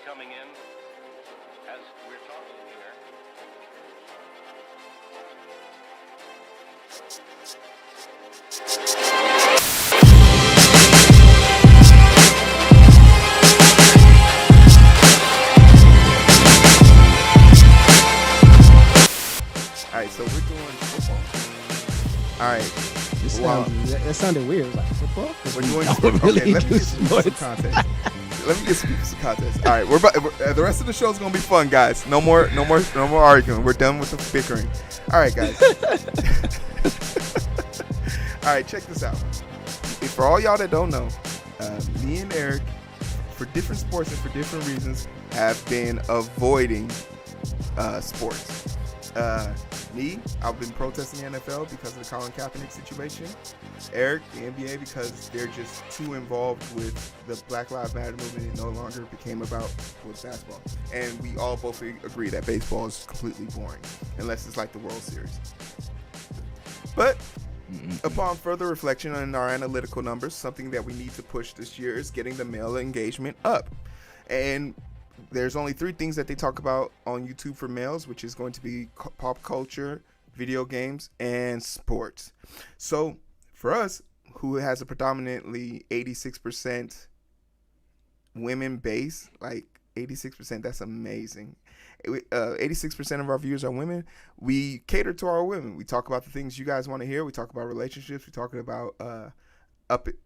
coming in as we're talking here. All right, so we're doing football. All right. That sounded weird. It was like football. We're doing Really let me do get some context. Let me get some context. All right, the rest of the show is gonna be fun, guys. No more arguing. We're done with the bickering. All right, guys. All right, check this out. For all y'all that don't know, me and Eric, for different sports and for different reasons, have been avoiding sports. I've been protesting the NFL because of the Colin Kaepernick situation. Eric, the NBA, because they're just too involved with the Black Lives Matter movement. It no longer became about basketball. And we all both agree that baseball is completely boring, unless it's like the World Series. But upon further reflection on our analytical numbers, something that we need to push this year is getting the male engagement up. And there's only 3 things that they talk about on YouTube for males, which is going to be pop culture, video games, and sports. So for us, who has a predominantly 86% women base, like 86%, that's amazing. 86% of our viewers are women. We cater to our women. We talk about the things you guys want to hear. We talk about relationships. We talk about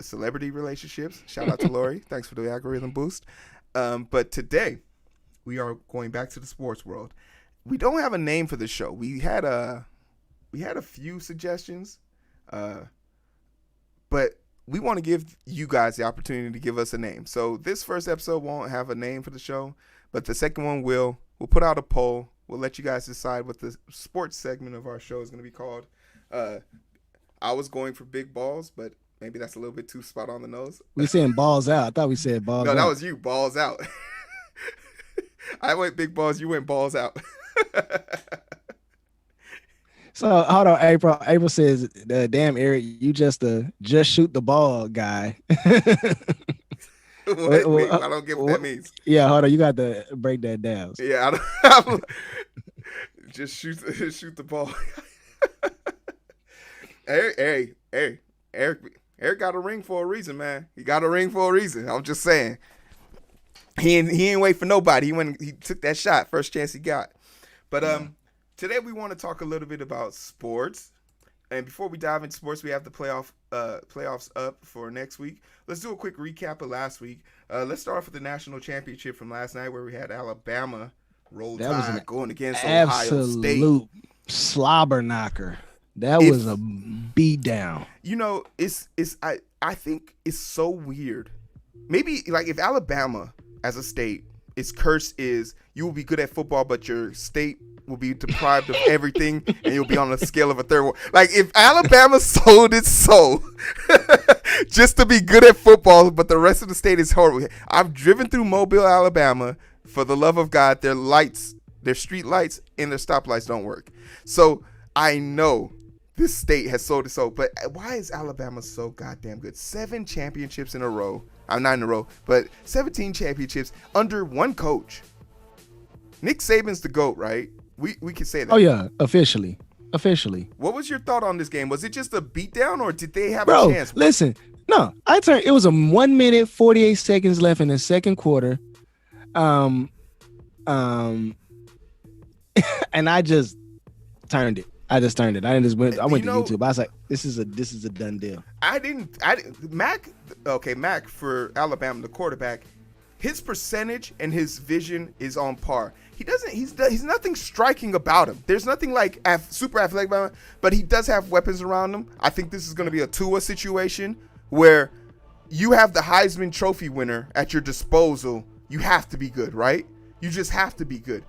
celebrity relationships. Shout out to Lori. Thanks for the algorithm boost. But today, we are going back to the sports world. We don't have a name for the show. We had a few suggestions, but we want to give you guys the opportunity to give us a name. So this first episode won't have a name for the show, but the second one will. We'll put out a poll. We'll let you guys decide what the sports segment of our show is going to be called. I was going for big balls, but maybe that's a little bit too spot on the nose. We saying balls out. I thought we said balls out. No, that was you. Balls out. I went big balls. You went balls out. So hold on, April. April says, "Damn, Eric, you just shoot the ball guy." Wait, I don't get what that means. Yeah, hold on. You got to break that down. Yeah, I don't just shoot the ball. Eric got a ring for a reason, man. He got a ring for a reason. I'm just saying. He ain't wait for nobody. He took that shot first chance he got. But today we want to talk a little bit about sports. And before we dive into sports, we have the playoffs up for next week. Let's do a quick recap of last week. Let's start off with the national championship from last night, where we had Alabama roll tide going against Ohio State. Absolute slobber knocker. That was a beat down. You know, I think it's so weird. Maybe like if Alabama as a state, its curse is you will be good at football, but your state will be deprived of everything, and you'll be on a scale of a third world. Like if Alabama sold its soul just to be good at football, but the rest of the state is horrible. I've driven through Mobile, Alabama. For the love of God, their street lights and their stoplights don't work. So I know this state has sold its soul, but why is Alabama so goddamn good? 7 championships in a row. I'm not in a row, but 17 championships under one coach. Nick Saban's the GOAT, right? We can say that. Oh yeah, officially. What was your thought on this game? Was it just a beatdown, or did they have Bro, a chance? Listen, no, it was a 1 minute 48 seconds left in the second quarter. And I just turned it. I went to YouTube. I was like, this is a done deal. Mac for Alabama, the quarterback, his percentage and his vision is on par. He's nothing striking about him. There's nothing like super athletic about him, but he does have weapons around him. I think this is going to be a Tua situation where you have the Heisman Trophy winner at your disposal. You have to be good, right? You just have to be good.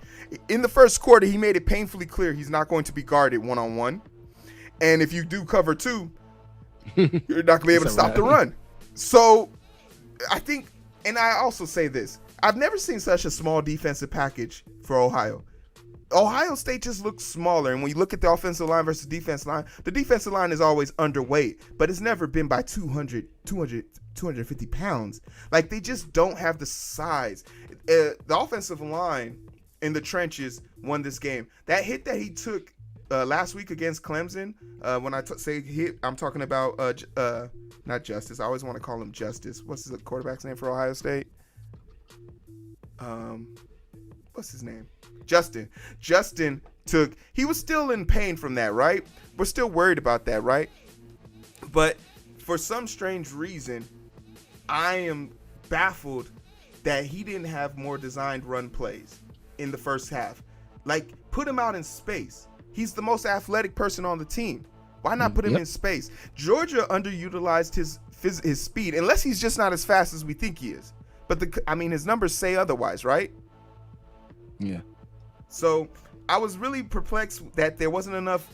In the first quarter, he made it painfully clear he's not going to be guarded one-on-one. And if you do cover 2, you're not going to be able to stop the run. So I think, and I also say this, I've never seen such a small defensive package for Ohio. Ohio State just looks smaller, and when you look at the offensive line versus defensive line, the defensive line is always underweight, but it's never been by 200 250 pounds. Like, they just don't have the size. The offensive line in the trenches won this game. That hit that he took last week against Clemson, when I say hit, I'm talking about not Justice. I always want to call him Justice. What's the quarterback's name for Ohio State? What's his name? Justin. Justin he was still in pain from that, right? We're still worried about that, right? But for some strange reason, I am baffled that he didn't have more designed run plays in the first half. Like, put him out in space. He's the most athletic person on the team. Why not put him in space? Georgia underutilized his speed, unless he's just not as fast as we think he is. But his numbers say otherwise, right? Yeah. So I was really perplexed that there wasn't enough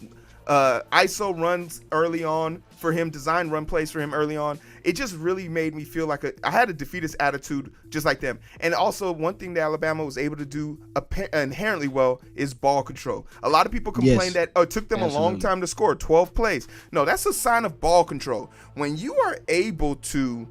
ISO runs early on for him, design run plays for him early on. It just really made me feel like I had a defeatist attitude just like them. And also, one thing that Alabama was able to do inherently well is ball control. A lot of people complain that it took them a long time to score 12 plays. No, that's a sign of ball control. When you are able to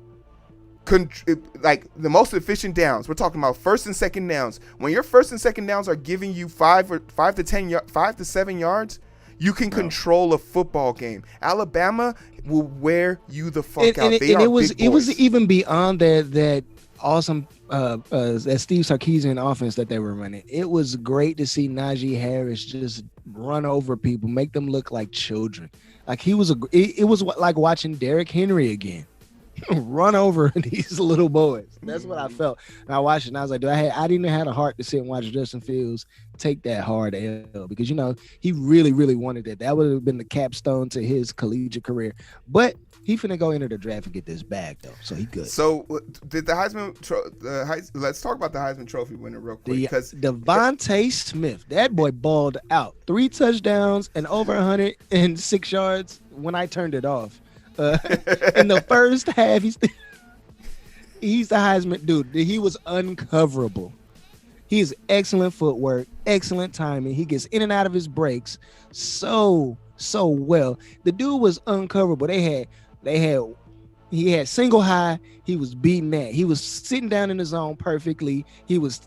like the most efficient downs, we're talking about first and second downs. When your first and second downs are giving you 5 to 7 yards, you can control a football game. Alabama will wear you the fuck out. It was even beyond that awesome that Steve Sarkisian offense that they were running. It was great to see Najee Harris just run over people, make them look like children. Like it was like watching Derrick Henry again. Run over these little boys. That's what I felt. And I watched it and I was like, I didn't have the heart to sit and watch Justin Fields take that hard L, because he really, really wanted that. That would have been the capstone to his collegiate career. But he finna go into the draft and get this bag though, so he good. So did the Heisman? Let's talk about the Heisman Trophy winner real quick, because Devontae Smith, that boy balled out, 3 touchdowns and over 106 yards when I turned it off. In the first half, he's the Heisman dude. He was uncoverable. He has excellent footwork, excellent timing. He gets in and out of his breaks so well. The dude was uncoverable. He had single high. He was beating that. He was sitting down in the zone perfectly. He was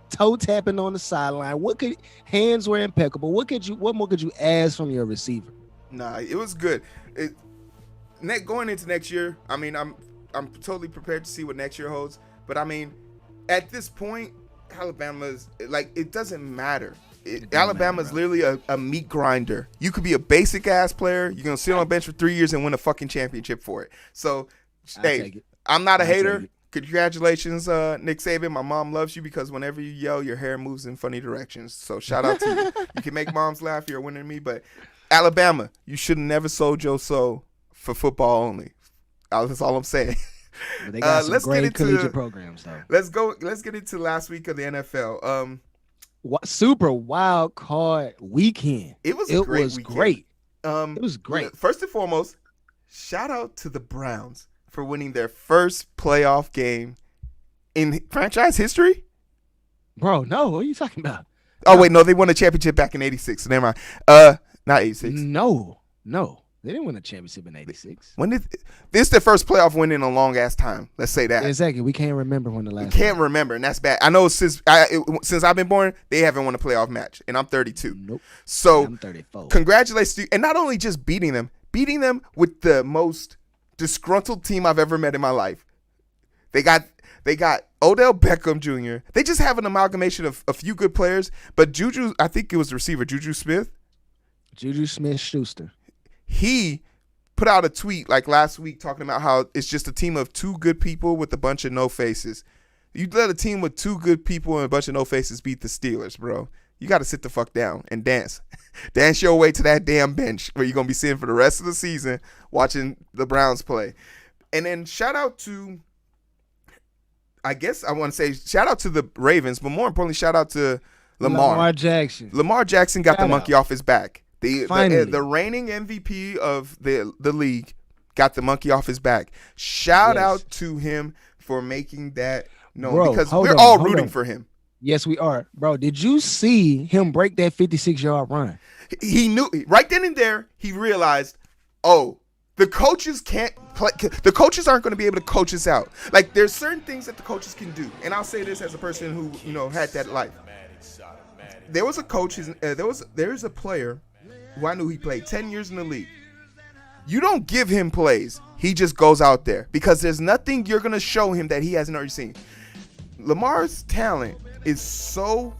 toe tapping on the sideline. Hands were impeccable. What more could you ask from your receiver? Nah, it was good. Going into next year, I'm totally prepared to see what next year holds. But at this point, Alabama's like, it doesn't matter. Alabama's literally a meat grinder. You could be a basic ass player. You're gonna sit on a bench for 3 years and win a fucking championship for it. So, hey, I'm not a hater. Congratulations, Nick Saban. My mom loves you because whenever you yell, your hair moves in funny directions. So shout out to you. You can make moms laugh. You're a winner to me. But Alabama, you should have never sold your soul for football only. That's all I'm saying. But they got some great collegiate programs, though. Let's get into last week of the NFL. Super wild card weekend. It was great. It was great. First and foremost, shout out to the Browns for winning their first playoff game in franchise history. Bro, no, what are you talking about? Oh, wait, no, they won a championship back in 86. So never mind. Not 86. No. They didn't win a championship in 86. This is their first playoff win in a long ass time. Let's say that. Exactly. We can't remember when the last. Can't remember, and that's bad. I know since I've been born, they haven't won a playoff match, and I'm 32. Nope. So I'm 34. Congratulations to you, and not only just beating them with the most disgruntled team I've ever met in my life. They got Odell Beckham Jr. They just have an amalgamation of a few good players, but Juju, I think it was the receiver, Juju Smith-Schuster. He put out a tweet like last week talking about how it's just a team of 2 good people with a bunch of no faces. You let a team with 2 good people and a bunch of no faces beat the Steelers, bro. You got to sit the fuck down and dance. Dance your way to that damn bench where you're going to be sitting for the rest of the season watching the Browns play. And then shout out to, I guess I want to say shout out to the Ravens, but more importantly, shout out to Lamar Jackson. Lamar Jackson got the monkey off his back. The reigning MVP of the league got the monkey off his back. Shout out to him for making that known, because we're all rooting for him. Yes, we are. Bro, did you see him break that 56-yard run? He knew right then and there, he realized, oh, The coaches can't play. The coaches aren't going to be able to coach us out. Like, there's certain things that the coaches can do, and I'll say this as a person who had that life. There was a coach. There's a player who I knew he played 10 years in the league. You don't give him plays. He just goes out there because there's nothing you're going to show him that he hasn't already seen. Lamar's talent is so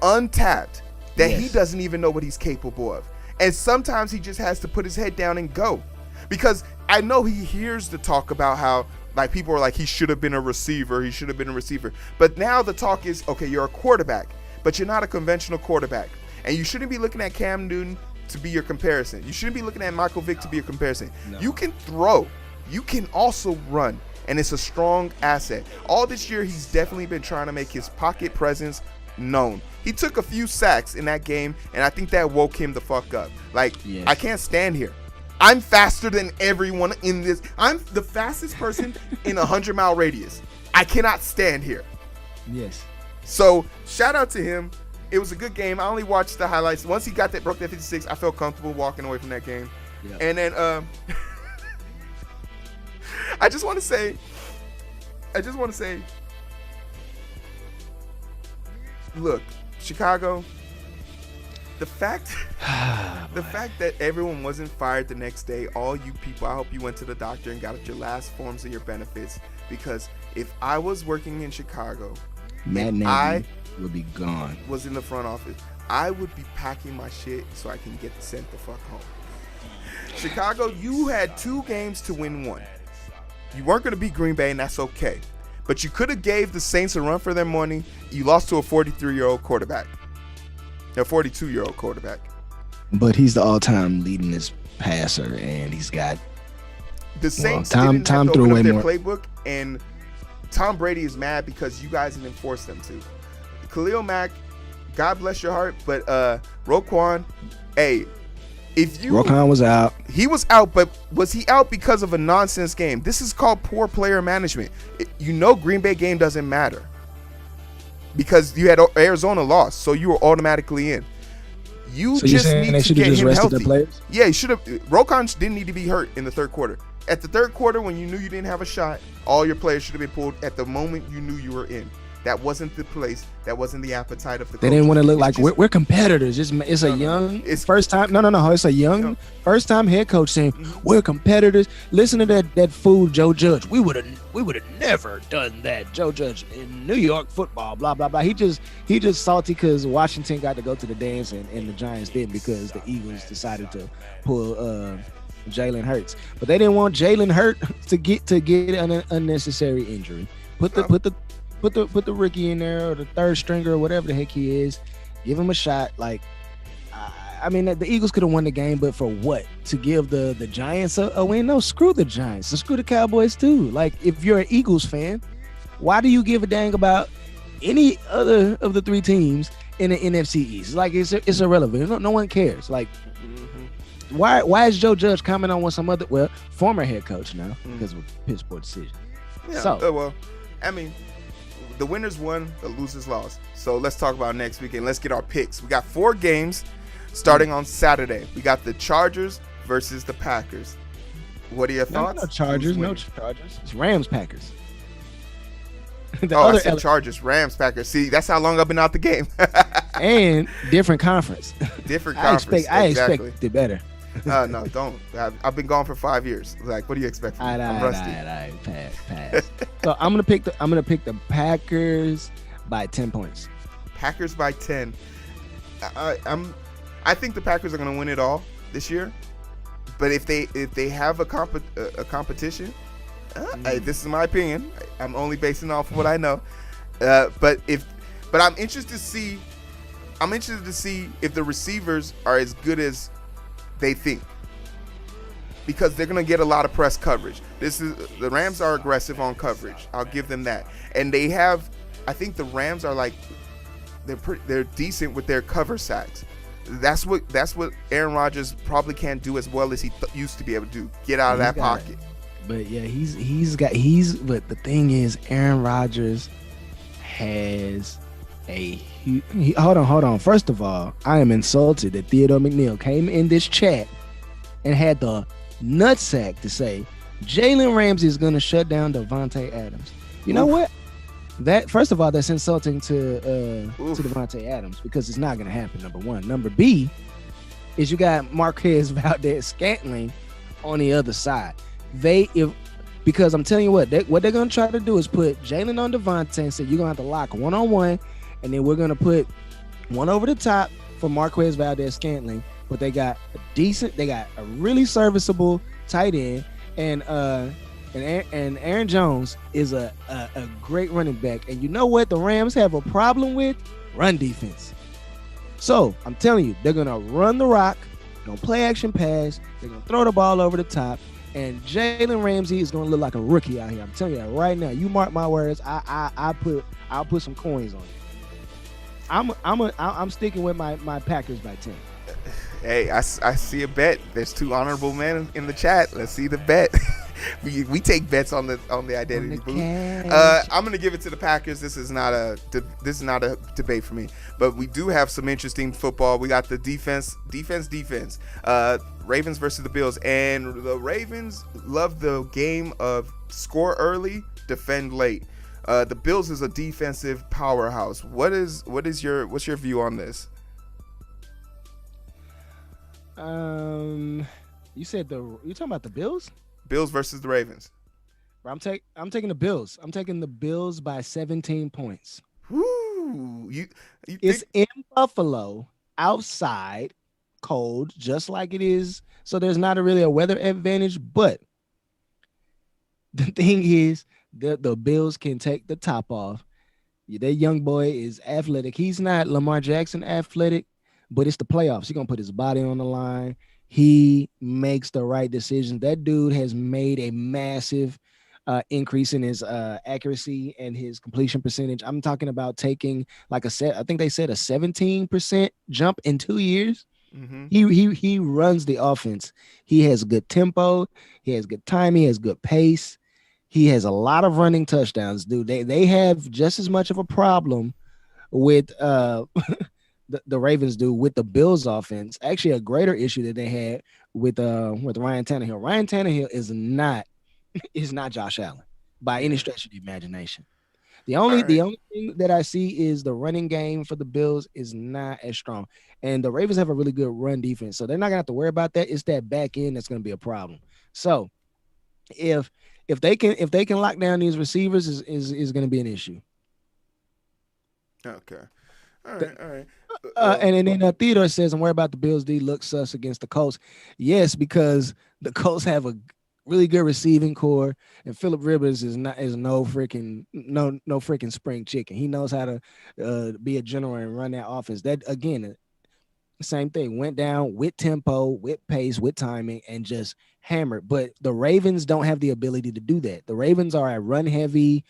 untapped that he doesn't even know what he's capable of. And sometimes he just has to put his head down and go. Because I know he hears the talk about how, like, people are like, he should have been a receiver. He should have been a receiver. But now the talk is, okay, you're a quarterback, but you're not a conventional quarterback. And you shouldn't be looking at Cam Newton to be your comparison. You shouldn't be looking at Michael Vick to be your comparison. No. You can throw. You can also run. And it's a strong asset. All this year, he's definitely been trying to make his pocket presence known. He took a few sacks in that game, and I think that woke him the fuck up. Like, I can't stand here. I'm faster than everyone in this. I'm the fastest person in a 100-mile radius. I cannot stand here. Yes. So, shout out to him. It was a good game. I only watched the highlights. Once he broke that 56, I felt comfortable walking away from that game. Yep. And then I just want to say, look, Chicago, the fact that everyone wasn't fired the next day, all you people, I hope you went to the doctor and got your last forms of your benefits, because if I was working in Chicago, I would be gone. Was in the front office, I would be packing my shit so I can get sent the fuck home. Chicago, you had 2 games to win 1. You weren't going to beat Green Bay, and that's okay. But you could have gave the Saints a run for their money. You lost to a 43-year-old quarterback. A 42-year-old quarterback. But he's the all-time leadingest passer, and he's got the Saints didn't have to open up their playbook, and Tom Brady is mad because you guys didn't force them to. Khalil Mack, God bless your heart, but Roquan, Roquan was out. He was out, but was he out because of a nonsense game? This is called poor player management. Green Bay game doesn't matter because you had Arizona lost, so you were automatically in. You just need to get him healthy. Yeah, he should have. Roquan didn't need to be hurt in the third quarter. At the third quarter, when you knew you didn't have a shot, all your players should have been pulled at the moment you knew you were in. That wasn't the place. That wasn't the appetite of the coach. They didn't want to look like we're competitors. It's a young first time. No. It's a young first time head coach saying we're competitors. Listen to that fool Joe Judge. We would have never done that. Joe Judge in New York football. Blah blah blah. He just salty because Washington got to go to the dance and the Giants didn't because the Eagles decided to pull Jalen Hurts. But they didn't want Jalen Hurts to get an unnecessary injury. Put the rookie in there or the third stringer or whatever the heck he is. Give him a shot. Like, I mean, the Eagles could have won the game, but for what? To give the Giants a win? No, screw the Giants. Screw the Cowboys too. Like, if you're an Eagles fan, why do you give a dang about any other of the 3 teams in the NFC East? Like, it's irrelevant. No one cares. Like, why is Joe Judge commenting on what some other former head coach now because of a Pittsburgh decision? Yeah. So, I mean, the winners won, the losers lost. So let's talk about next weekend. Let's get our picks. We got 4 games starting on Saturday. We got the Chargers versus the Packers. What are your thoughts? No Chargers. It's Rams Packers. I said Chargers, Rams Packers. See, that's how long I've been out the game. And different conference. I expect it better. No, don't. I've been gone for 5 years. Like, what do you expect from me? I'm rusty. Pass. So I'm gonna pick the Packers by 10 points. Packers by 10. I think the Packers are gonna win it all this year. But if they have a competition, this is my opinion. I'm only basing off of what I know. But I'm interested to see. I'm interested to see if the receivers are as good as they think, because they're going to get a lot of press coverage. The Rams are aggressive on coverage. I'll give them that. And I think the Rams are like, they're decent with their cover sacks. That's what Aaron Rodgers probably can't do as well as he used to be able to do. Get out of that pocket. But yeah, but the thing is, Aaron Rodgers has hold on. First of all, I am insulted that Theodore McNeil came in this chat and had the nutsack to say Jalen Ramsey is going to shut down Devontae Adams. You know what? That first of all, that's insulting to Devontae Adams because it's not going to happen. Number one. Number B is you got Marquez Valdez-Scantling on the other side. Because I'm telling you what they're going to try to do is put Jalen on Devontae and say you're going to have to lock one-on-one, and then we're going to put one over the top for Marquez Valdez-Scantling. But they got a really serviceable tight end, and Aaron Jones is a great running back. And you know what the Rams have a problem with? Run defense. So I'm telling you, they're gonna run the rock, gonna play action pass, they're gonna throw the ball over the top, and Jalen Ramsey is gonna look like a rookie out here. I'm telling you that right now. You mark my words. I'll put some coins on it. I'm sticking with my Packers by 10. Hey, I see a bet. There's two honorable men in the chat. Let's see the bet. we take bets on the identity booth. I'm gonna give it to the Packers. This is not a debate for me, but we do have some interesting football. We got the defense. Ravens versus the Bills, and the Ravens love the game of score early, defend late. The Bills is a defensive powerhouse. What's your view on this? You said you talking about the Bills? Bills versus the Ravens. I'm taking the Bills. I'm taking the Bills by 17 points. Woo! It's in Buffalo, outside, cold, just like it is. So there's not really a weather advantage. But the thing is, the Bills can take the top off. That young boy is athletic. He's not Lamar Jackson athletic, but it's the playoffs. He's going to put his body on the line. He makes the right decision. That dude has made a massive increase in his accuracy and his completion percentage. I'm talking about taking I think they said a 17% jump in 2 years. Mm-hmm. He runs the offense. He has good tempo. He has good timing. He has good pace. He has a lot of running touchdowns, dude. They have just as much of a problem with the Ravens do with the Bills offense. Actually, a greater issue that they had with Ryan Tannehill. Ryan Tannehill is not Josh Allen by any stretch of the imagination. The only thing that I see is the running game for the Bills is not as strong. And the Ravens have a really good run defense, so they're not gonna have to worry about that. It's that back end that's gonna be a problem. So if they can lock down these receivers is gonna be an issue. Okay. All right. And then Theodore says, I'm worried about the Bills D look sus against the Colts. Yes, because the Colts have a really good receiving core, and Phillip Rivers is no freaking spring chicken. He knows how to be a general and run that offense. That again, same thing. Went down with tempo, with pace, with timing, and just hammered. But the Ravens don't have the ability to do that. The Ravens are a run heavy,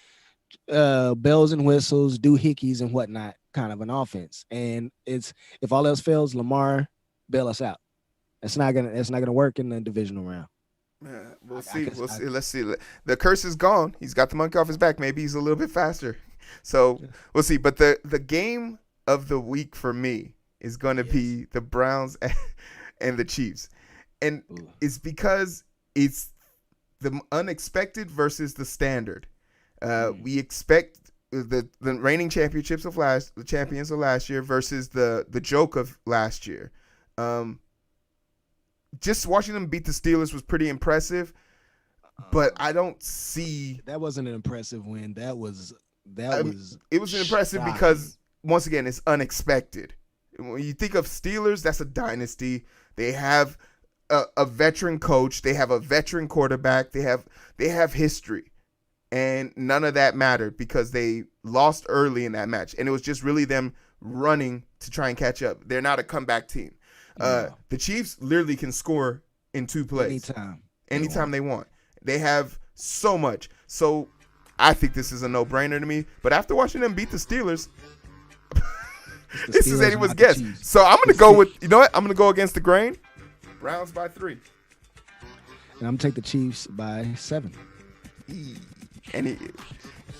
bells and whistles, doohickeys and whatnot kind of an offense. And it's if all else fails, Lamar bail us out. That's not gonna work in the divisional round. Yeah, we'll see. Let's see. The curse is gone. He's got the monkey off his back. Maybe he's a little bit faster. So we'll see. But the game of the week for me is going to be the Browns and the Chiefs. And it's because it's the unexpected versus the standard. We expect the reigning champions of last year versus the joke of last year. Just watching them beat the Steelers was pretty impressive, but I don't see that wasn't an impressive win. It was impressive because once again it's unexpected. When you think of Steelers, that's a dynasty. They have a veteran coach. They have a veteran quarterback. They have history, and none of that mattered because they lost early in that match, and it was just really them running to try and catch up. They're not a comeback team. The Chiefs literally can score in 2 plays. Anytime they want. They have so much. So I think this is a no-brainer to me. But after watching them beat the Steelers, this is anyone's guess. So I'm going to go with, you know what? I'm going to go against the grain. Browns by 3. And I'm going to take the Chiefs by 7.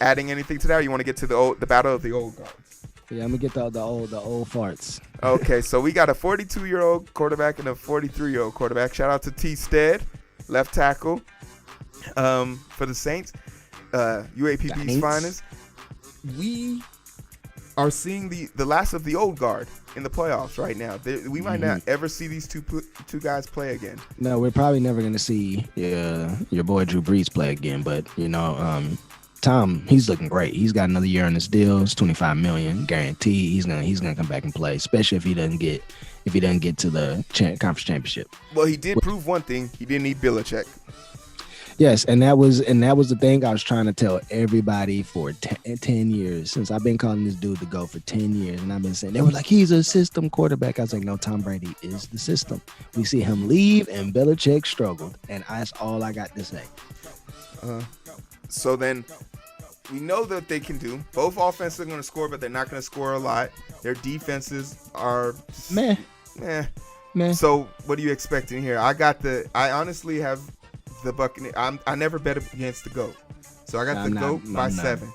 Adding anything to that, or you want to get to the battle of the old guards? Yeah, I'm gonna get the old farts. Okay, so we got a 42-year-old quarterback and a 43-year-old quarterback. Shout out to T. Stead. left tackle for the Saints, UAPB's finest. We are seeing the last of the old guard in the playoffs right now. We might not ever see these two guys play again. No, we're probably never going to see your boy Drew Brees play again. But Tom, he's looking great. He's got another year on his deal. It's $25 million guaranteed. He's gonna come back and play, especially if he doesn't get to the conference championship. Well, he did prove one thing: he didn't need Belichick. Yes, and that was the thing I was trying to tell everybody for 10 years since I've been calling this dude to go for 10 years, and I've been saying they were like he's a system quarterback. I was like, no, Tom Brady is the system. We see him leave, and Belichick struggled, and that's all I got to say. So then we know that they can do. Both offenses are going to score, but they're not going to score a lot. Their defenses are meh. So what do you expect in here? I honestly have the Buccaneers. I never bet against the GOAT. So I got the GOAT by 7.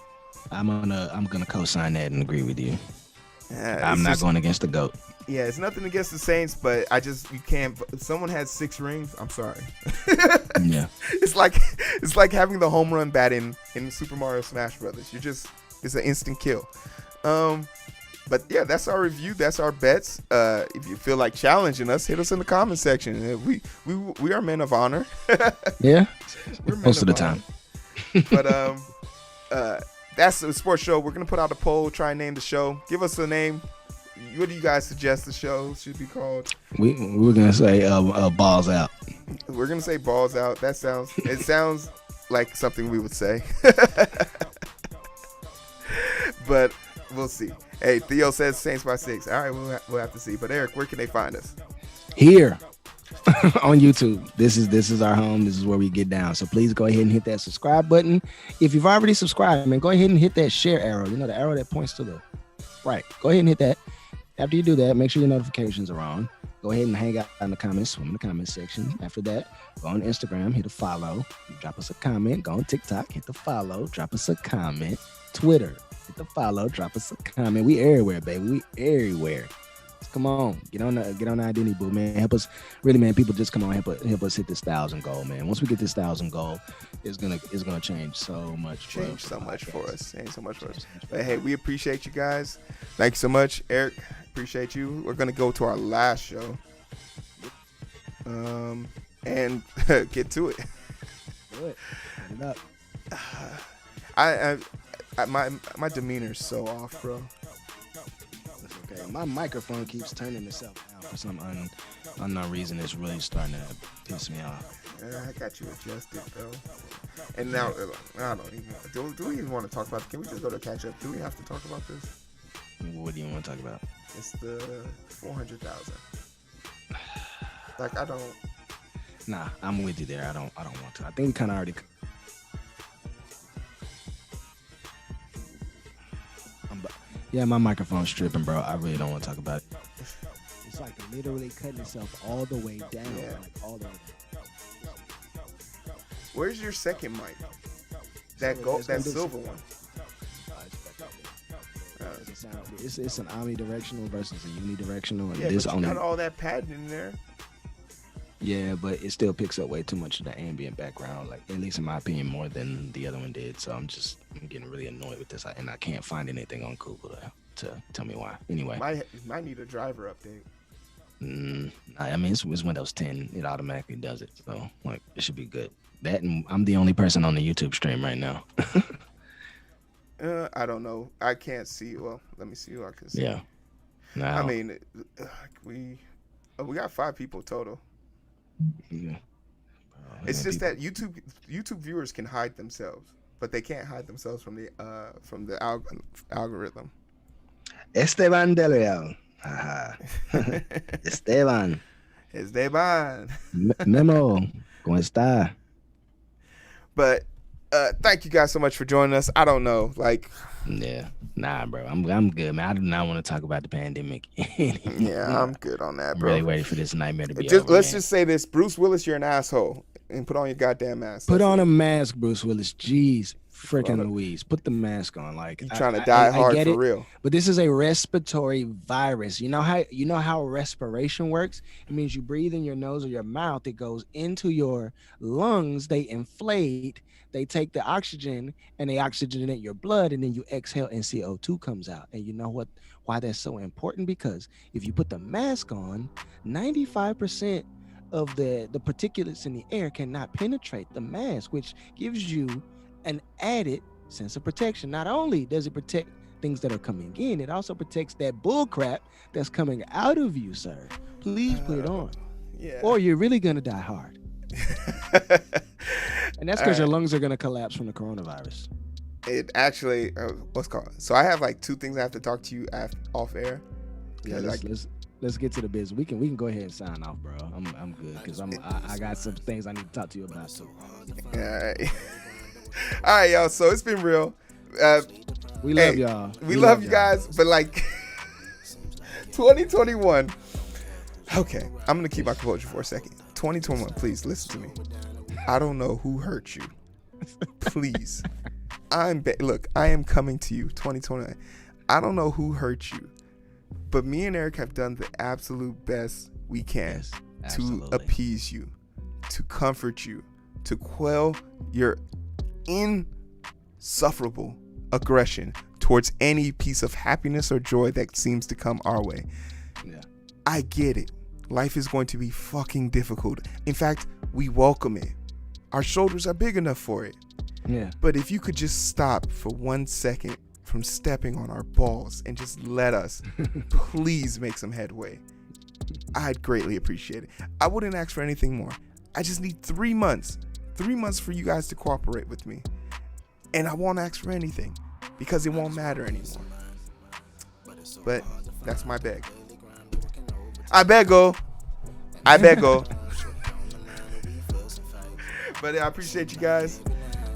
I'm gonna co-sign that and agree with you. I'm not going against the GOAT. Yeah, it's nothing against the Saints, but you can't. If someone has 6 rings, I'm sorry. Yeah, it's like having the home run bat in Super Mario Smash Brothers. It's an instant kill. But yeah, that's our review. That's our bets. If you feel like challenging us, hit us in the comment section. We are men of honor. Yeah, most of the time. But that's the sports show. We're gonna put out a poll. Try and name the show. Give us a name. What do you guys suggest the show should be called? We're gonna say balls out. We're gonna say balls out. It sounds like something we would say. But we'll see. Hey, Theo says Saints by 6. All right, we'll have to see. But Eric, where can they find us? Here on YouTube. This is our home. This is where we get down. So please go ahead and hit that subscribe button. If you've already subscribed, man, go ahead and hit that share arrow. You know, the arrow that points to the right. Go ahead and hit that. After you do that, make sure your notifications are on. Go ahead and hang out in the comments, swim in the comments section. After that, go on Instagram, hit a follow, drop us a comment. Go on TikTok, hit the follow, drop us a comment. Twitter, hit the follow, drop us a comment. We everywhere, baby. We everywhere. Come on, get on the identity, boo, man. Help us, really, man. People just come on, help us hit this 1,000 goal, man. Once we get this 1,000 goal, it's gonna change so much. Change so much for us. But hey, we appreciate you guys. Thank you so much, Eric. Appreciate you. We're gonna go to our last show, and get to it. Do it. Turn it up. My demeanor's so off, bro. Okay, my microphone keeps turning itself down for some unknown reason. It's really starting to piss me off. I got you adjusted, bro. And now I don't do we even want to talk about it? Can we just go to catch up? Do we have to talk about this? What do you want to talk about? It's the 400,000. Like I don't. Nah, I'm with you there. I don't want to. I think we kind of already. Yeah, my microphone's tripping, bro. I really don't want to talk about it. It's like literally cutting itself all the way down. Yeah. Like all the way down. Where's your second mic? That silver one. It's an omnidirectional versus a unidirectional. Yeah, but you got all that padding in there. Yeah, but it still picks up way too much of the ambient background, like at least in my opinion, more than the other one did. So I'm getting really annoyed with this, and I can't find anything on Google to tell me why. Anyway, might need a driver update. I mean, it's Windows 10. It automatically does it, so like it should be good. That, and I'm the only person on the YouTube stream right now. I don't know. I can't see. Well, let me see who I can see. Yeah. Now, I mean, we got 5 people total. Yeah. It's just that YouTube viewers can hide themselves, but they can't hide themselves from the algorithm. Esteban Del Real. Esteban. Memo. ¿Cómo está? But thank you guys so much for joining us. I don't know, like. Yeah, nah, bro. I'm good, man. I do not want to talk about the pandemic anymore. Yeah, I'm good on that, bro. I'm really waiting for this nightmare to be over. Let's just say this: Bruce Willis, you're an asshole. and put on your goddamn mask. Put That's on it. a mask, Bruce Willis. Jeez, freaking on a- Louise. Put the mask on. Like You trying to die hard get for it, real. but this is a respiratory virus. You know how respiration works? It means you breathe in your nose or your mouth. It goes into your lungs. They inflate. They take the oxygen and they oxygenate your blood, and then you exhale and CO2 comes out. And you know why that's so important? Because if you put the mask on, 95% of the particulates in the air cannot penetrate the mask, which gives you an added sense of protection. Not only does it protect things that are coming in, it also protects that bull crap that's coming out of you, sir. Please put it on. Yeah. Or you're really gonna die hard. And that's because your lungs are gonna collapse from the coronavirus. It actually, what's called? So I have like 2 things I have to talk to you off air. Yeah, let's get to the business. We can go ahead and sign off, bro. I'm good because I got some things I need to talk to you about too. Yeah. All right, y'all. So it's been real. We love y'all. We love you guys, but like 2021. Okay, I'm gonna keep my composure for a second. 2021, please listen to me. I don't know who hurt you. Please, look. I am coming to you. 2021. I don't know who hurt you, but me and Eric have done the absolute best we can to appease you, to comfort you, to quell your insufferable aggression towards any piece of happiness or joy that seems to come our way. Yeah. I get it. Life is going to be fucking difficult. In fact, we welcome it. Our shoulders are big enough for it. Yeah. But if you could just stop for 1 second from stepping on our balls and just let us please make some headway, I'd greatly appreciate it. I wouldn't ask for anything more. I just need 3 months. 3 months for you guys to cooperate with me. And I won't ask for anything because it won't matter anymore. But that's my beg. I bego. But I appreciate you guys.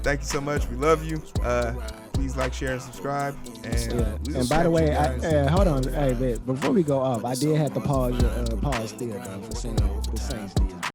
Thank you so much. We love you. Please like, share, and subscribe. And by the way, hold on. Hey, man, before we go off, I did have to pause still, though, for saying the Saints did.